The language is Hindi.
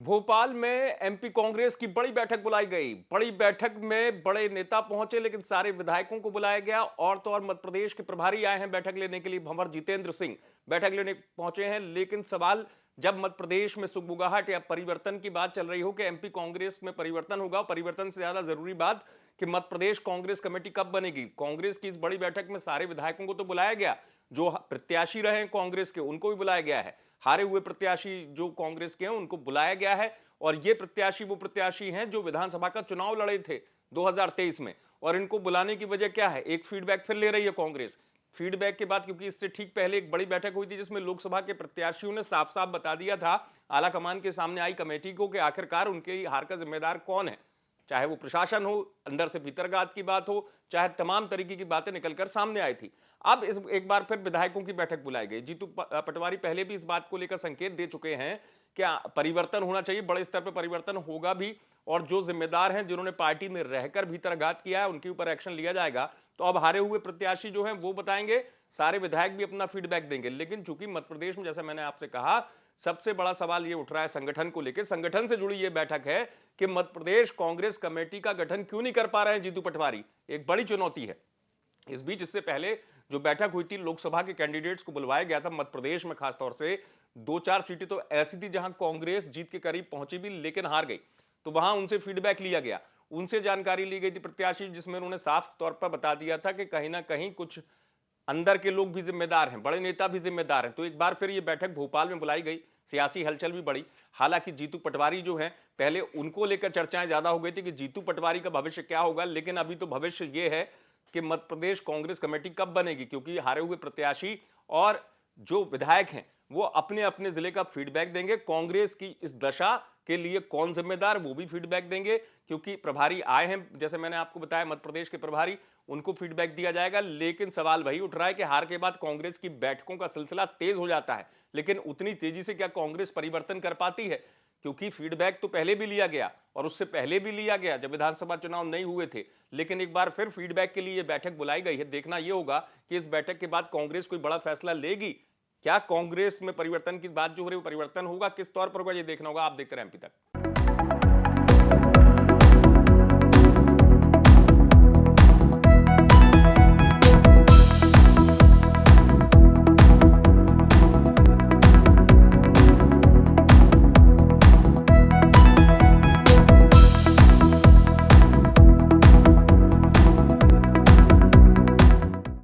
भोपाल में एमपी कांग्रेस की बड़ी बैठक बुलाई गई। बड़ी बैठक में बड़े नेता पहुंचे, लेकिन सारे विधायकों को बुलाया गया। और तो और मध्य प्रदेश के प्रभारी आए हैं बैठक लेने के लिए। भंवर जितेंद्र सिंह बैठक लेने पहुंचे हैं। लेकिन सवाल, जब मध्य प्रदेश में सुगबुगाहट या परिवर्तन की बात चल रही हो कि एमपी कांग्रेस में परिवर्तन होगा, परिवर्तन से ज्यादा जरूरी बात कि मध्य प्रदेश कांग्रेस कमेटी कब बनेगी। कांग्रेस की इस बड़ी बैठक में सारे विधायकों को तो बुलाया गया, जो प्रत्याशी रहे हैं कांग्रेस के उनको भी बुलाया गया है, हारे हुए प्रत्याशी जो कांग्रेस के हैं उनको बुलाया गया है। और ये प्रत्याशी वो प्रत्याशी हैं जो विधानसभा का चुनाव लड़े थे 2023 में। और इनको बुलाने की वजह क्या है? एक फीडबैक फिर ले रही है कांग्रेस। फीडबैक के बाद, क्योंकि इससे ठीक पहले एक बड़ी बैठक हुई थी जिसमें लोकसभा के प्रत्याशियों ने साफ साफ बता दिया था आला कमान के सामने आई कमेटी को कि आखिरकार उनके हार का जिम्मेदार कौन है। चाहे वो प्रशासन हो, अंदर से भीतरगात की बात हो, चाहे तमाम तरीके की बातें निकलकर सामने आई थी। अब इस एक बार फिर विधायकों की बैठक बुलाई गई। जीतू पटवारी पहले भी इस बात को लेकर संकेत दे चुके हैं कि परिवर्तन होना चाहिए, बड़े स्तर पर परिवर्तन होगा भी। और जो जिम्मेदार हैं, जिन्होंने पार्टी में रहकर भीतरघात किया है, उनके ऊपर एक्शन लिया जाएगा। तो अब हारे हुए प्रत्याशी जो हैं वो बताएंगे, सारे विधायक भी अपना फीडबैक देंगे। लेकिन चूंकि मध्य प्रदेश में, जैसा मैंने आपसे कहा, सबसे बड़ा सवाल ये उठ रहा है संगठन को लेकर। संगठन से जुड़ी ये बैठक है कि मध्य प्रदेश कांग्रेस कमेटी का गठन क्यों नहीं कर पा रहे हैं जीतू पटवारी। एक बड़ी चुनौती है। इस बीच, इससे पहले जो बैठक हुई थी, लोकसभा के कैंडिडेट्स को बुलवाया गया था मध्य प्रदेश में। खासतौर से दो चार सीटें तो ऐसी थी जहां कांग्रेस जीत के करीब पहुंची भी, लेकिन हार गई। तो वहां उनसे फीडबैक लिया गया, उनसे जानकारी ली गई थी प्रत्याशी, जिसमें उन्होंने साफ तौर पर बता दिया था कि कहीं ना कहीं कुछ अंदर के लोग भी जिम्मेदार हैं, बड़े नेता भी जिम्मेदार हैं। तो एक बार फिर ये बैठक भोपाल में बुलाई गई। सियासी हलचल भी बढ़ी। हालांकि जीतू पटवारी जो हैं, पहले उनको लेकर चर्चाएं ज्यादा हो गई थी कि जीतू पटवारी का भविष्य क्या होगा। लेकिन अभी तो भविष्य ये है कि मध्य प्रदेश कांग्रेस कमेटी कब बनेगी, क्योंकि हारे हुए प्रत्याशी और जो विधायक हैं वो अपने अपने जिले का फीडबैक देंगे। कांग्रेस की इस दशा के लिए कौन जिम्मेदार, वो भी फीडबैक देंगे, क्योंकि प्रभारी आए हैं, जैसे मैंने आपको बताया मध्य प्रदेश के प्रभारी, उनको फीडबैक दिया जाएगा। लेकिन सवाल वही उठ रहा है कि हार के बाद कांग्रेस की बैठकों का सिलसिला तेज हो जाता है, लेकिन उतनी तेजी से क्या कांग्रेस परिवर्तन कर पाती है? क्योंकि फीडबैक तो पहले भी लिया गया और उससे पहले भी लिया गया जब विधानसभा चुनाव नहीं हुए थे। लेकिन एक बार फिर फीडबैक के लिए यह बैठक बुलाई गई है। देखना यह होगा कि इस बैठक के बाद कांग्रेस कोई बड़ा फैसला लेगी। क्या कांग्रेस में परिवर्तन की बात जो हो रही है वो परिवर्तन होगा, किस तौर पर होगा, ये देखना होगा। आप देखते रहे एमपी तक।